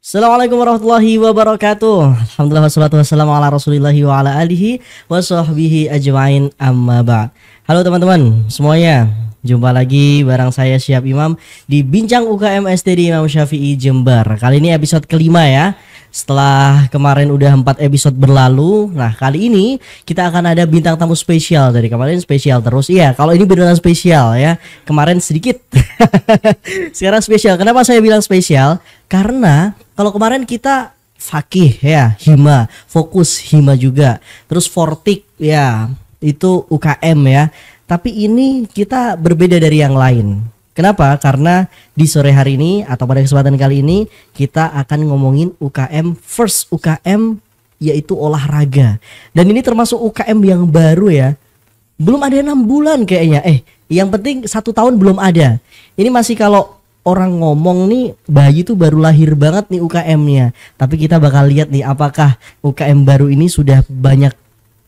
Assalamualaikum warahmatullahi wabarakatuh. Alhamdulillah wassalatu wassalamu ala rasulillahi wa ala alihi wa sahbihi ajma'in amma ba'd. Halo teman-teman semuanya, jumpa lagi bareng saya Syihab Imam di Bincang UKM STD Imam Syafi'i Jember. Kali ini episode kelima ya. Setelah kemarin udah 4 episode berlalu, nah kali ini kita akan ada bintang tamu spesial. Dari kemarin spesial terus. Iya, kalau ini beneran spesial ya. Kemarin sedikit. Sekarang spesial. Kenapa saya bilang spesial? Karena kalau kemarin kita fakih ya, hima, fokus hima juga. Terus fortik ya, itu UKM ya. Tapi ini kita berbeda dari yang lain. Kenapa? Karena di sore hari ini atau pada kesempatan kali ini kita akan ngomongin UKM first UKM, yaitu olahraga. Dan ini termasuk UKM yang baru ya. Belum ada 6 bulan kayaknya. Yang penting 1 tahun belum ada. Ini masih kalau orang ngomong nih bayi tuh baru lahir banget nih UKM-nya. Tapi kita bakal lihat nih apakah UKM baru ini sudah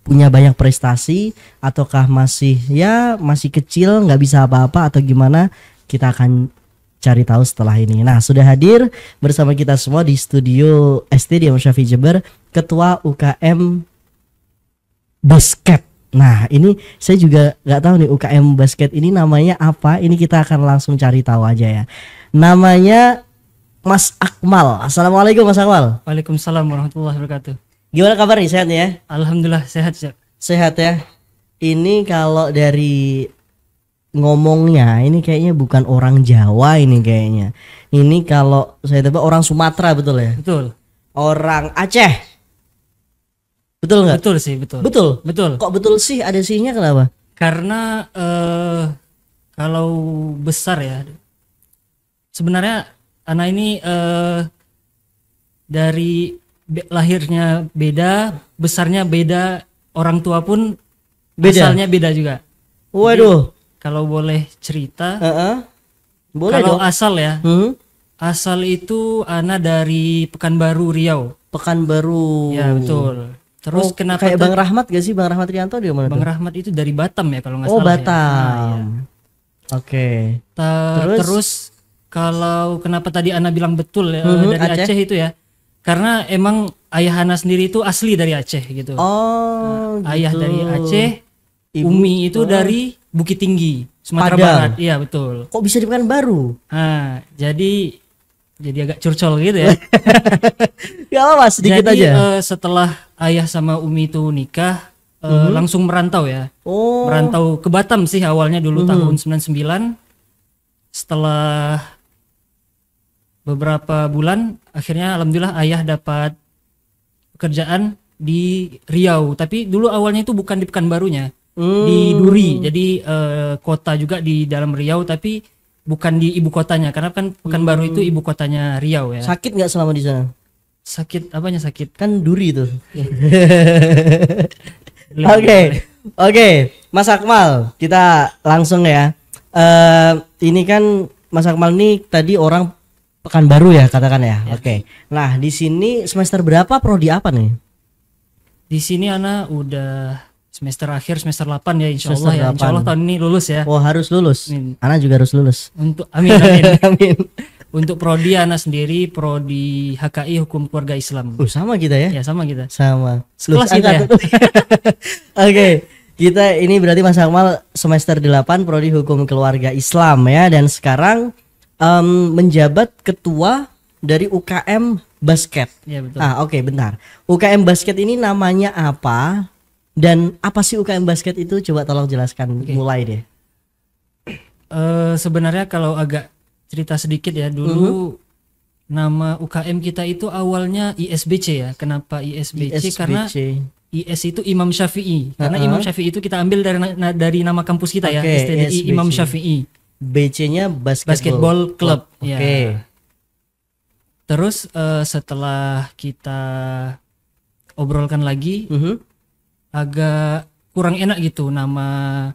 punya banyak prestasi ataukah masih kecil nggak bisa apa-apa atau gimana. Kita akan cari tahu setelah ini. Nah, sudah hadir bersama kita semua di studio STD Imam Syafi'i Jember Ketua UKM Basket. Nah, ini saya juga nggak tahu nih UKM Basket ini namanya apa. Ini kita akan langsung cari tahu aja ya. Namanya Mas Akmal. Assalamualaikum Mas Akmal. Waalaikumsalam warahmatullahi wabarakatuh. Gimana kabar nih, sehat ya? Alhamdulillah sehat. Sehat ya. Ini kalau dari ngomongnya ini kayaknya bukan orang Jawa ini kayaknya. Ini kalau saya tebak orang Sumatera, betul ya? Betul. Orang Aceh. Betul nggak? Betul sih, betul. Betul. Kok betul sih? Ada sihnya kenapa? Karena kalau besar ya, sebenarnya anak ini dari lahirnya beda, besarnya beda, orang tua pun Beda. asalnya beda juga. Waduh. Jadi, kalau boleh cerita, Boleh kalau dong. asal ya, asal itu anak dari Pekanbaru Riau. Pekanbaru. Ya betul. Terus kenapa kayak Bang Rahmat gak sih? Bang Rahmat Rianto dia mana Bang tuh? Rahmat itu dari Batam ya kalau nggak Oh, salah. Batam. Ya. Oke. Terus kalau kenapa tadi Ana bilang betul ya, dari Aceh. Aceh itu ya, karena emang ayah Ana sendiri itu asli dari Aceh gitu. Oh, Ayah gitu. dari Aceh, Ibu? Umi itu dari Bukit Tinggi, Sumatera Padang. Barat. Iya betul. Kok bisa di Pekanbaru? Nah, jadi agak curcol gitu ya. Gak apa-apa, sedikit Jadi aja. setelah ayah sama Umi itu nikah, langsung merantau ya. Oh. Merantau ke Batam sih awalnya dulu tahun 99. Setelah beberapa bulan akhirnya alhamdulillah ayah dapat pekerjaan di Riau. Tapi dulu awalnya itu bukan di Pekanbarunya, di Duri. Jadi kota juga di dalam Riau tapi bukan di ibu kotanya, karena kan Pekanbaru itu ibu kotanya Riau ya. Sakit nggak selama di sana? Sakit apanya sakit? Kan Duri tuh. Boleh. Oke, Mas Akmal, kita langsung ya. Ini kan Mas Akmal nih tadi orang Pekanbaru ya katakan ya. Oke. Nah, di sini semester berapa, prodi apa nih? Di sini Ana udah semester akhir, semester 8 ya insya Semester Allah ya. Insya Allah 8. tahun ini lulus ya. Oh, harus lulus. Amin. Ana juga harus lulus. Untuk amin. Amin. Untuk prodi Ana sendiri prodi HKI Hukum Keluarga Islam. Sama kita ya? Ya sama kita. Sama. Sekelas kita ya. Oke. Kita ini berarti Mas Akmal semester 8 prodi Hukum Keluarga Islam ya, dan sekarang menjabat ketua dari UKM Basket. Ya betul. Oke, bentar. UKM Basket ini namanya apa? Dan apa sih UKM Basket itu? Coba tolong jelaskan. Mulai deh. Sebenarnya kalau agak cerita sedikit ya, dulu nama UKM kita itu awalnya ISBC ya. Kenapa ISBC? Karena IS itu Imam Syafi'i. Karena Imam Syafi'i itu kita ambil dari nama kampus kita ya, STDI ISBC. Imam Syafi'i. BC-nya Basketball Club. Ya. Oke. Terus setelah kita obrolkan lagi, agak kurang enak gitu nama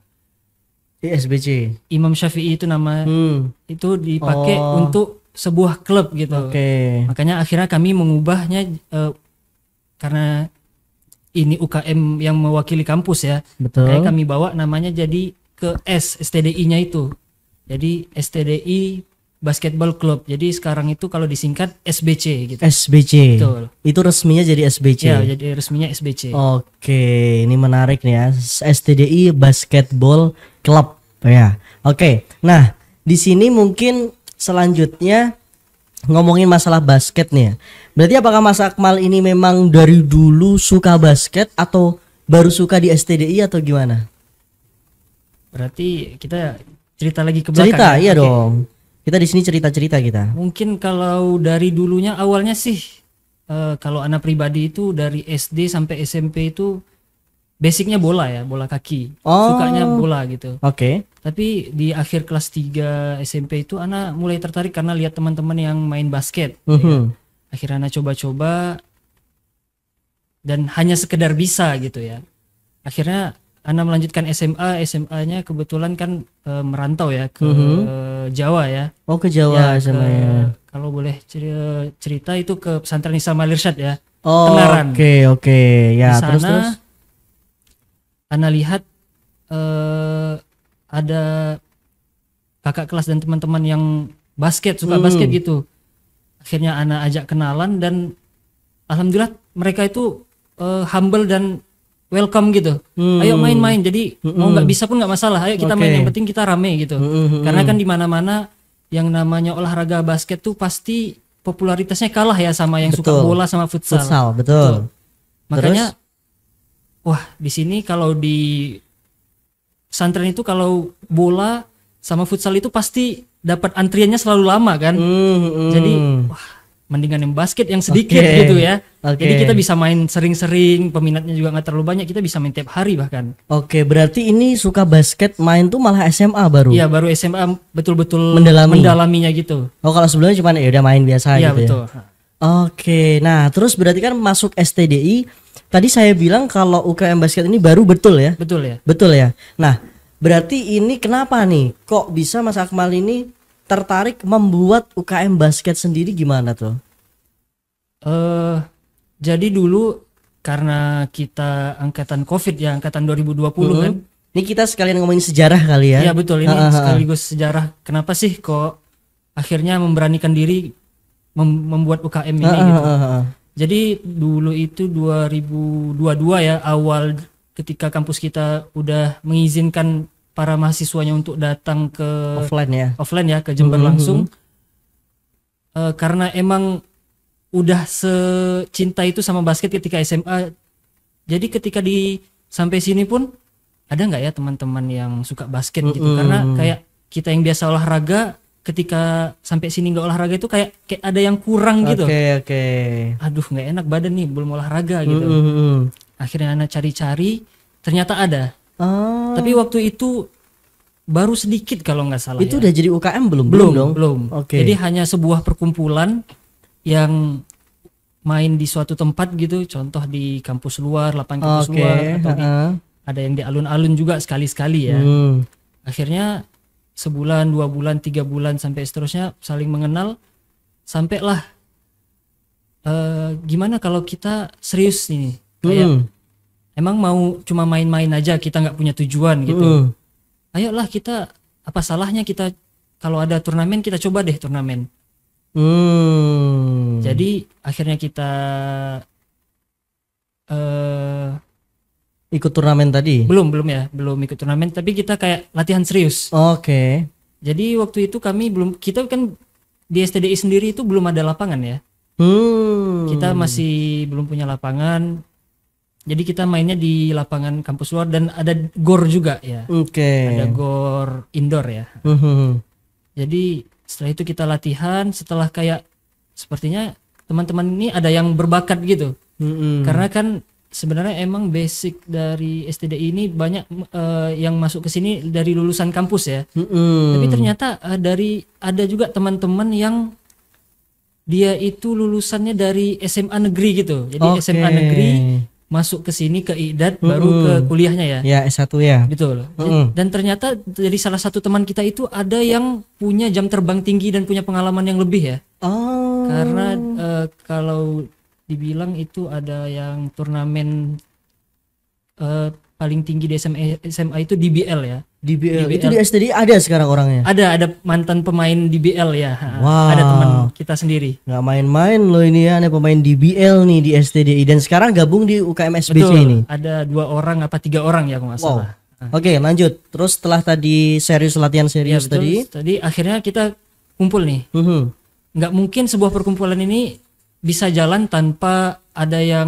ISBC. Imam Syafi'i itu nama itu dipakai untuk sebuah klub gitu. Oke. Makanya akhirnya kami mengubahnya karena ini UKM yang mewakili kampus ya. Betul. Makanya kami bawa namanya jadi ke STDI-nya itu. Jadi STDI Basketball Club. Jadi sekarang itu kalau disingkat SBC gitu. SBC. Betul. Itu resminya jadi SBC. Ya, jadi resminya SBC. Oke, ini menarik nih ya. STDI Basketball Club ya. Oke. Nah, di sini mungkin selanjutnya ngomongin masalah basket nih ya. Berarti apakah Mas Akmal ini memang dari dulu suka basket atau baru suka di STDI atau gimana? Berarti kita cerita lagi ke belakang. Cerita, ya? iya Oke. dong. Kita di sini cerita-cerita kita. Mungkin kalau dari dulunya awalnya sih kalau anak pribadi itu dari SD sampai SMP itu basicnya bola ya, bola kaki. Oh. Sukanya bola gitu. Oke. Tapi di akhir kelas 3 SMP itu anak mulai tertarik karena lihat teman-teman yang main basket. Mhm. Akhirnya anak coba-coba dan hanya sekedar bisa gitu ya. Akhirnya anak melanjutkan SMA, SMA-nya kebetulan kan merantau ya ke Jawa ya. Oh, ke Jawa Ya, sama. kalau boleh cerita itu ke pesantren Islam Al Irsyad ya. Oh, Kenaran. oke. Ya, Di sana terus. Ana lihat ada kakak kelas dan teman-teman yang suka basket gitu. Akhirnya Ana ajak kenalan dan alhamdulillah mereka itu humble dan welcome gitu. Ayo main-main. Jadi mau nggak bisa pun nggak masalah. Ayo kita main, yang penting kita rame gitu. Karena kan di mana-mana yang namanya olahraga basket tuh pasti popularitasnya kalah ya sama yang suka Betul. bola sama futsal. Futsal, betul. Makanya wah, di sini kalau di pesantren itu kalau bola sama futsal itu pasti dapat antriannya selalu lama kan. Jadi wah, mendingan yang basket yang sedikit gitu ya. Jadi kita bisa main sering-sering, peminatnya juga nggak terlalu banyak, kita bisa main tiap hari bahkan. Oke, berarti ini suka basket main tuh malah SMA baru. Iya, baru SMA betul-betul Mendalami. mendalaminya gitu. Oh, kalau sebelumnya cuma ya udah main biasa Iya, gitu betul. ya. Oke, nah terus berarti kan masuk STDI. Tadi saya bilang kalau UKM basket ini baru, betul ya? Betul ya. Betul ya. Nah, berarti ini kenapa nih? Kok bisa Mas Akmal ini tertarik membuat UKM basket sendiri, gimana tuh? Jadi dulu karena kita angkatan COVID ya, angkatan 2020 kan. Ini kita sekalian ngomongin sejarah kali ya? Iya betul, ini sekaligus sejarah. Kenapa sih kok akhirnya memberanikan diri membuat UKM ini gitu. Jadi dulu itu 2022 ya, awal ketika kampus kita udah mengizinkan para mahasiswanya untuk datang ke offline ya ke Jember langsung. Karena emang udah secinta itu sama basket ketika SMA. Jadi ketika sampai sini pun ada nggak ya teman-teman yang suka basket gitu? Karena kayak kita yang biasa olahraga, ketika sampai sini nggak olahraga itu kayak ada yang kurang gitu. Oke. Aduh, nggak enak badan nih, belum olahraga gitu. Akhirnya anak cari-cari, ternyata ada. Tapi waktu itu baru sedikit kalau nggak salah. Itu ya. udah jadi UKM belum? Belum. Oke. Jadi hanya sebuah perkumpulan yang main di suatu tempat gitu, contoh di kampus luar, lapangan kampus luar, atau ada yang di alun-alun juga sekali-sekali ya. Akhirnya sebulan, 2 bulan, 3 bulan sampai seterusnya saling mengenal, sampailah gimana kalau kita serius nih, kayak emang mau cuma main-main aja, kita nggak punya tujuan gitu. Ayolah kita, apa salahnya kita kalau ada turnamen, kita coba deh turnamen. Jadi akhirnya kita ikut turnamen tadi? Belum ikut turnamen, tapi kita kayak latihan serius. Oke. Jadi waktu itu kita kan di STDI sendiri itu belum ada lapangan ya. Kita masih belum punya lapangan. Jadi kita mainnya di lapangan kampus luar dan ada gor juga ya. Ada gor indoor ya. Jadi setelah itu kita latihan, setelah kayak sepertinya teman-teman ini ada yang berbakat gitu. Karena kan sebenarnya emang basic dari STDI ini banyak yang masuk ke sini dari lulusan kampus ya. Tapi ternyata ada juga teman-teman yang dia itu lulusannya dari SMA negeri gitu. Jadi SMA negeri masuk ke sini ke IDAT baru ke kuliahnya ya. Ya, S1 ya. Betul. Dan ternyata dari salah satu teman kita itu ada yang punya jam terbang tinggi dan punya pengalaman yang lebih ya. Karena kalau dibilang itu ada yang turnamen paling tinggi di SMA itu DBL ya. DBL. Itu di STDI ada sekarang orangnya? Ada mantan pemain DBL ya. Wow. Ada teman kita sendiri. Nggak main-main loh ini ya, ada pemain DBL nih di STDI dan sekarang gabung di UKM SBC. Betul, ini. ada 2 orang apa 3 orang ya kalau nggak salah. Oke, lanjut. Terus setelah tadi latihan serius betul. Tadi akhirnya kita kumpul nih. Nggak mungkin sebuah perkumpulan ini bisa jalan tanpa ada yang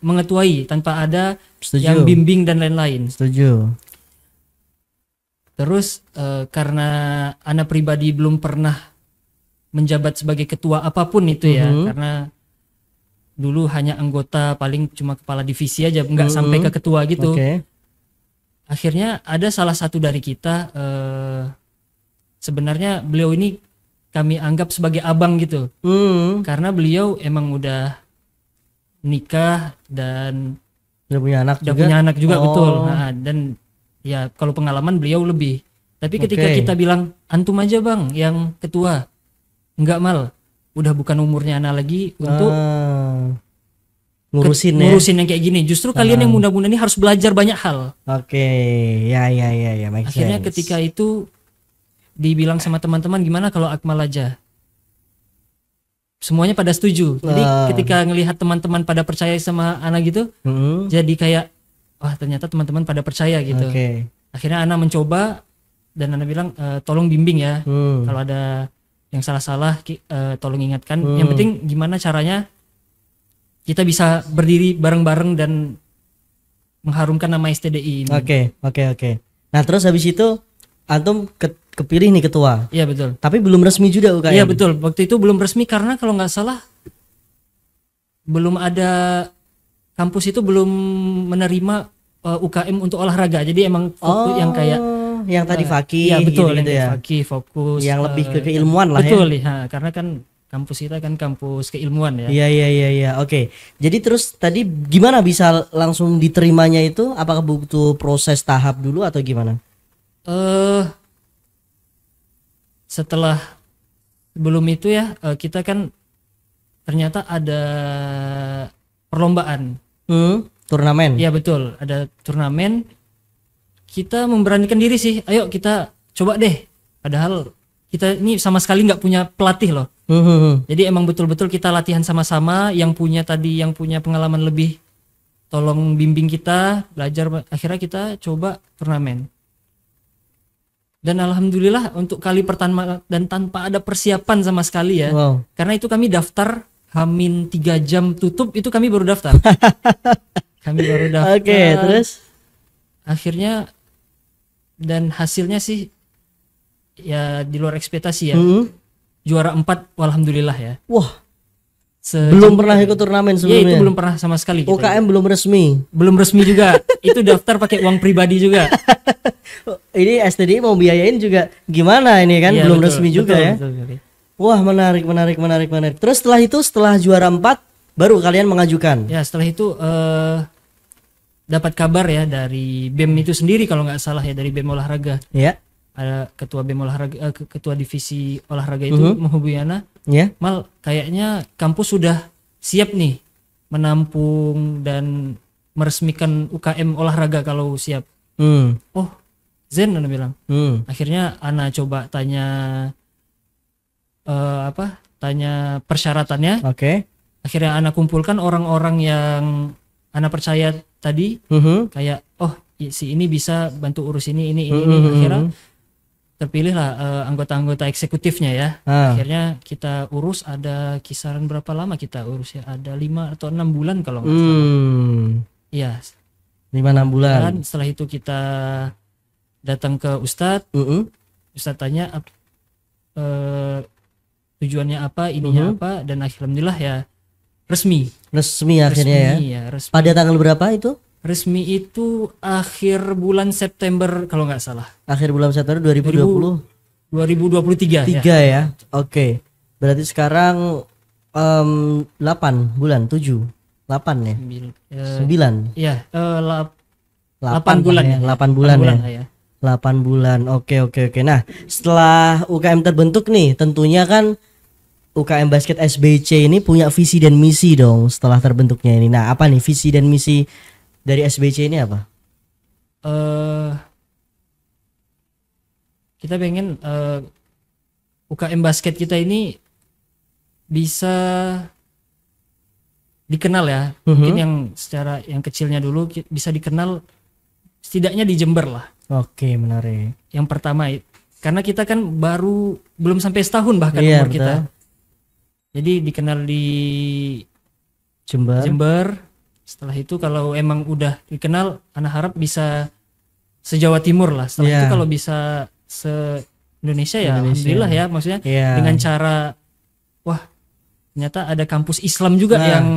mengetuai, tanpa ada yang bimbing dan lain-lain. Setuju. Terus karena anak pribadi belum pernah menjabat sebagai ketua apapun itu ya, karena dulu hanya anggota, paling cuma kepala divisi aja, nggak sampai ke ketua gitu. Akhirnya ada salah satu dari kita, sebenarnya beliau ini kami anggap sebagai abang gitu, karena beliau emang udah nikah dan udah punya anak juga, betul. Nah, dan ya kalau pengalaman beliau lebih. Tapi ketika kita bilang antum aja bang yang ketua, enggak mal, udah bukan umurnya anak lagi untuk ngurusin yang kayak gini. Justru kalian yang muda-muda ini harus belajar banyak hal. Ya. Akhirnya ketika itu dibilang sama teman-teman, gimana kalau Akmal aja? Semuanya pada setuju. Jadi ketika ngelihat teman-teman pada percaya sama anak gitu, jadi kayak wah ternyata teman-teman pada percaya gitu. Akhirnya anak mencoba dan anak bilang tolong bimbing ya. Kalau ada yang salah-salah tolong ingatkan. Yang penting gimana caranya kita bisa berdiri bareng-bareng dan mengharumkan nama STDI ini. Oke. Nah terus habis itu antum kepilih nih ketua. Iya betul. Tapi belum resmi juga UKM. Iya betul. Waktu itu belum resmi karena kalau nggak salah belum ada, kampus itu belum menerima UKM untuk olahraga. Jadi emang fokus yang kayak yang tadi Fakih. Iya betul, gitu yang Fakih fokus. Yang lebih ke keilmuan lah betul, ya. Betul, karena kan kampus kita kan kampus keilmuan ya. Iya. Oke. Jadi terus tadi gimana bisa langsung diterimanya itu? Apakah butuh proses tahap dulu atau gimana? Setelah sebelum itu ya kita kan ternyata ada perlombaan. Turnamen. Iya betul, ada turnamen. Kita memberanikan diri sih, ayo kita coba deh. Padahal kita ini sama sekali nggak punya pelatih loh. Jadi emang betul-betul kita latihan sama-sama. Yang punya pengalaman lebih, tolong bimbing kita, belajar. Akhirnya kita coba turnamen. Dan alhamdulillah untuk kali pertama dan tanpa ada persiapan sama sekali ya. Karena itu kami daftar Hamin 3 jam tutup, itu kami baru daftar. Oke, terus akhirnya dan hasilnya sih ya di luar ekspektasi ya. Juara 4 alhamdulillah ya. Wah. Belum pernah ikut turnamen sebelumnya. Iya, itu belum pernah sama sekali. UKM belum resmi. Belum resmi juga. Itu daftar pakai uang pribadi juga. Ini STDI mau biayain juga gimana ini kan, belum betul, resmi juga ya. Betul. Wah, menarik. Terus setelah juara 4 baru kalian mengajukan. Ya, setelah itu dapat kabar ya dari BEM itu sendiri kalau nggak salah ya, dari BEM olahraga. Ya. Ada ketua BEM olahraga, ketua divisi olahraga itu menghubungi Ana. Ya. Mal, kayaknya kampus sudah siap nih menampung dan meresmikan UKM olahraga kalau siap. Oh, Zen Ana bilang. Akhirnya Ana coba tanya tanya persyaratannya. Oke. Akhirnya Ana kumpulkan orang-orang yang Ana percaya tadi. Kayak si ini bisa bantu urus ini. Akhirnya terpilihlah anggota-anggota eksekutifnya ya. Akhirnya kita urus, ada kisaran berapa lama kita urus ya? Ada 5 atau 6 bulan kalau nggak salah. Iya. 5-6 bulan. Dan setelah itu kita datang ke Ustadz. Ustadz tanya tujuannya apa, ininya apa, dan alhamdulillah ya resmi akhirnya ya. Resmi. Pada tanggal berapa itu? Resmi itu akhir bulan September kalau nggak salah. Akhir bulan September 2020. 2023 ya. Oke. Berarti sekarang 8 bulan, 7. 8 ya. 9. Iya, 8 bulan ya. 8 bulan ya. 8 bulan. Oke. Nah, setelah UKM terbentuk nih, tentunya kan UKM Basket SBC ini punya visi dan misi dong setelah terbentuknya ini. Nah, apa nih visi dan misi dari SBC ini apa? eh kita pengen UKM basket kita ini bisa dikenal ya. Mungkin yang secara yang kecilnya dulu bisa dikenal setidaknya di Jember lah. Oke, menarik. Yang pertama, karena kita kan baru belum sampai setahun bahkan Iya, umur kita. betul. Jadi dikenal di Jember. Jember. Setelah itu kalau emang udah dikenal, anak harap bisa se-Jawa Timur lah. Setelah Iya. itu kalau bisa se-Indonesia ya Indonesia. alhamdulillah ya. Maksudnya Iya. dengan cara wah ternyata ada kampus Islam juga Nah. yang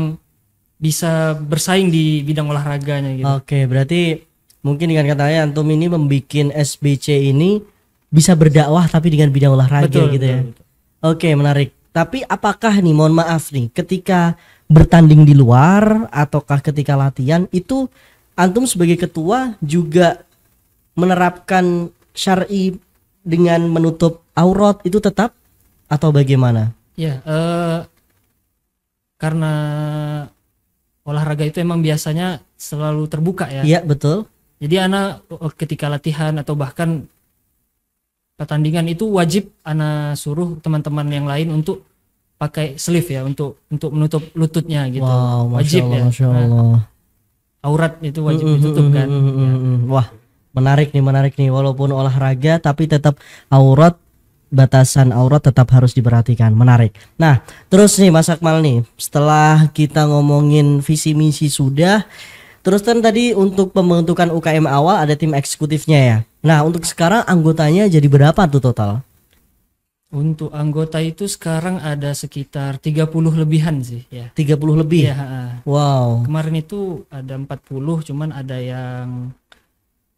bisa bersaing di bidang olahraganya gitu. Oke, berarti mungkin dengan katanya antum ini membikin SBC ini bisa berdakwah tapi dengan bidang olahraga Betul, gitu ya. betul. Oke, menarik. Tapi apakah nih, mohon maaf nih, ketika bertanding di luar ataukah ketika latihan itu antum sebagai ketua juga menerapkan syar'i dengan menutup aurat itu tetap atau bagaimana? Ya, karena olahraga itu emang biasanya selalu terbuka ya. Iya, betul. Jadi anak ketika latihan atau bahkan pertandingan itu wajib anak suruh teman-teman yang lain untuk pakai sleeve ya untuk menutup lututnya gitu. Wow, Masya Wajib Allah, ya. Masya Nah, Allah. aurat itu wajib ditutup kan. Ya. Wah, menarik nih. Walaupun olahraga tapi tetap aurat, batasan aurat tetap harus diperhatikan. Menarik. Nah, terus nih Mas Akmal nih, setelah kita ngomongin visi misi sudah, terus kan tadi untuk pembentukan UKM awal ada tim eksekutifnya ya. Nah, untuk sekarang anggotanya jadi berapa tuh total? Untuk anggota itu sekarang ada sekitar 30 lebihan sih ya. 30 lebih. Iya, ha-ha. Wow. Kemarin itu ada 40, cuman ada yang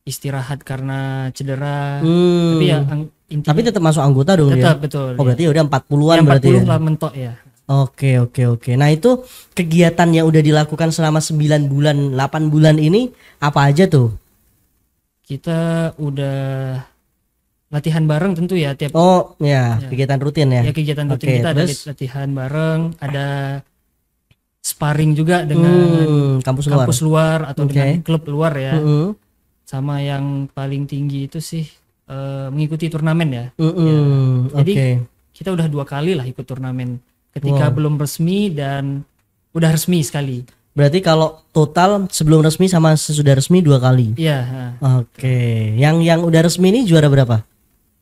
istirahat karena cedera. Tapi ya intinya Tapi tetap masuk anggota dong tetap ya. betul. Oh, berarti udah 40-an yang berarti 40 ya. lah mentok ya. Oke. Nah, itu kegiatan yang udah dilakukan selama 9 bulan, 8 bulan ini apa aja tuh? Kita udah latihan bareng tentu ya tiap Oh, ya, kegiatan rutin ya. ya kegiatan rutin Oke, kita ada terus? latihan bareng, ada sparring juga dengan Kampus luar. kampus luar atau Oke. dengan klub luar ya. Mm-mm. Sama yang paling tinggi itu sih mengikuti turnamen ya. Mm-mm. Jadi Oke. kita udah 2 kali lah ikut turnamen. Ketika belum resmi dan udah resmi sekali. Berarti kalau total sebelum resmi sama sesudah resmi 2 kali. Iya. Oke. Yang udah resmi ini juara berapa?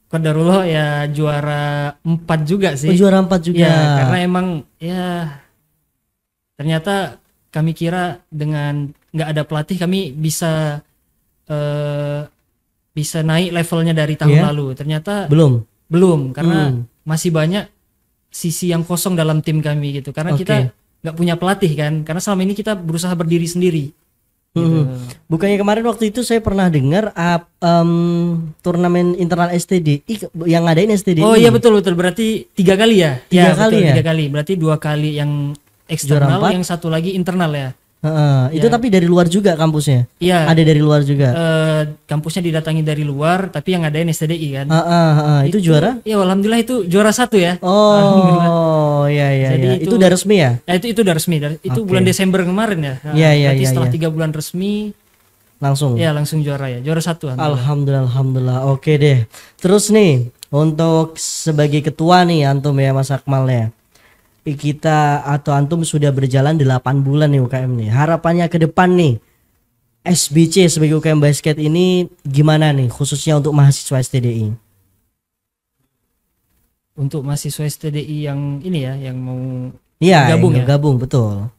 Qadarullah ya juara 4 juga sih. Oh, juara 4 juga. Ya, karena emang ya ternyata kami kira dengan nggak ada pelatih kami bisa bisa naik levelnya dari tahun Iya. lalu. Ternyata Belum. karena masih banyak sisi yang kosong dalam tim kami gitu. Karena Oke. kita nggak punya pelatih kan. Karena selama ini kita berusaha berdiri sendiri. Gitu. Bukannya kemarin waktu itu saya pernah dengar turnamen internal STDI yang ngadain STDI. Oh iya betul berarti 3 kali ya. 3 kali betul, ya? 3 kali. Berarti 2 kali yang eksternal, Juara 4. yang satu lagi internal ya. Itu tapi dari luar juga kampusnya. Iya. Ada dari luar juga. Kampusnya didatangi dari luar, tapi yang ngadain STDI kan. Itu juara? Ya alhamdulillah itu juara 1 ya. Oh, iya. Jadi Itu udah resmi ya? Ya, itu udah resmi. Itu Oke. bulan Desember kemarin ya. Iya, Berarti setelah iya. 3 bulan resmi, Langsung. ya langsung juara ya. Juara 1. Alhamdulillah. Oke deh. Terus nih, untuk sebagai ketua nih antum ya Mas Akmal ya. Kita atau antum sudah berjalan 8 bulan nih UKM nih. Harapannya ke depan nih SBC sebagai UKM basket ini gimana nih khususnya untuk mahasiswa STDI? Untuk mahasiswa STDI yang ini ya, yang mau Iya, gabung yang ya. gabung betul.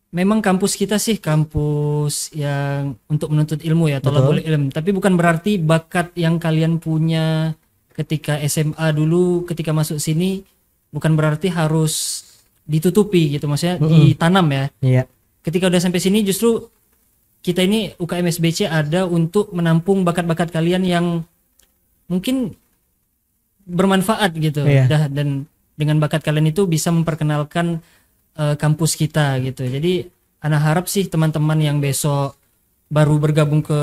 Memang kampus kita sih kampus yang untuk menuntut ilmu ya, thalabul ilm. Tapi bukan berarti bakat yang kalian punya ketika SMA dulu, ketika masuk sini, bukan berarti harus ditutupi gitu, maksudnya ditanam ya. Iya. Ketika udah sampai sini justru kita ini UKM SBC ada untuk menampung bakat-bakat kalian yang mungkin bermanfaat gitu. Iya. Dan dengan bakat kalian itu bisa memperkenalkan kampus kita gitu. Jadi anak harap sih teman-teman yang besok baru bergabung ke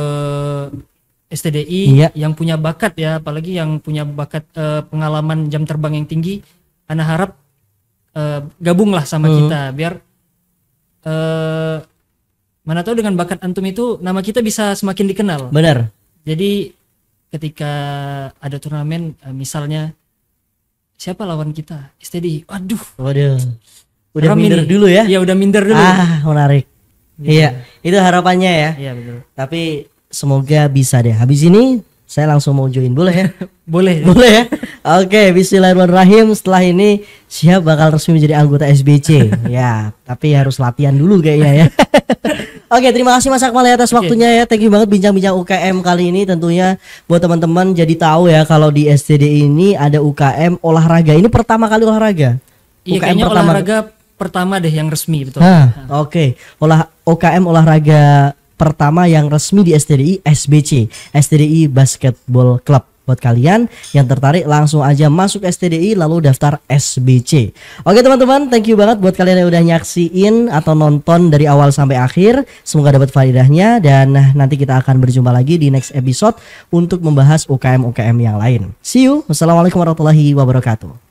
STDI Iya. yang punya bakat ya, apalagi yang punya bakat pengalaman jam terbang yang tinggi, anak harap gabunglah sama kita biar Mana tahu dengan bakat antum itu nama kita bisa semakin dikenal. Benar. Jadi ketika ada turnamen misalnya siapa lawan kita? STDI. Aduh. Waduh. Udah Ram minder ini. dulu ya? Iya, udah minder dulu. Menarik. Iya, itu harapannya ya. Iya, betul. Tapi semoga bisa deh. Habis ini saya langsung mau join, boleh ya? Boleh. Boleh ya? Oke, bismillahirrahmanirrahim. Setelah ini siap bakal resmi menjadi anggota SBC. Ya, tapi harus latihan dulu kayaknya ya. Oke, terima kasih Mas Akmal ya atas waktunya ya. Thank you banget bincang-bincang UKM kali ini. Tentunya buat teman-teman jadi tahu ya kalau di STD ini ada UKM olahraga. Ini pertama kali olahraga. Iya, kayaknya olahraga pertama deh yang resmi, betul. Oke. UKM olahraga pertama yang resmi di STDI SBC, STDI Basketball Club. Buat kalian yang tertarik langsung aja masuk STDI lalu daftar SBC. Oke teman-teman, thank you banget buat kalian yang udah nyaksiin atau nonton dari awal sampai akhir. Semoga dapat faedahnya dan nanti kita akan berjumpa lagi di next episode untuk membahas UKM-UKM yang lain. See you. Wassalamualaikum warahmatullahi wabarakatuh.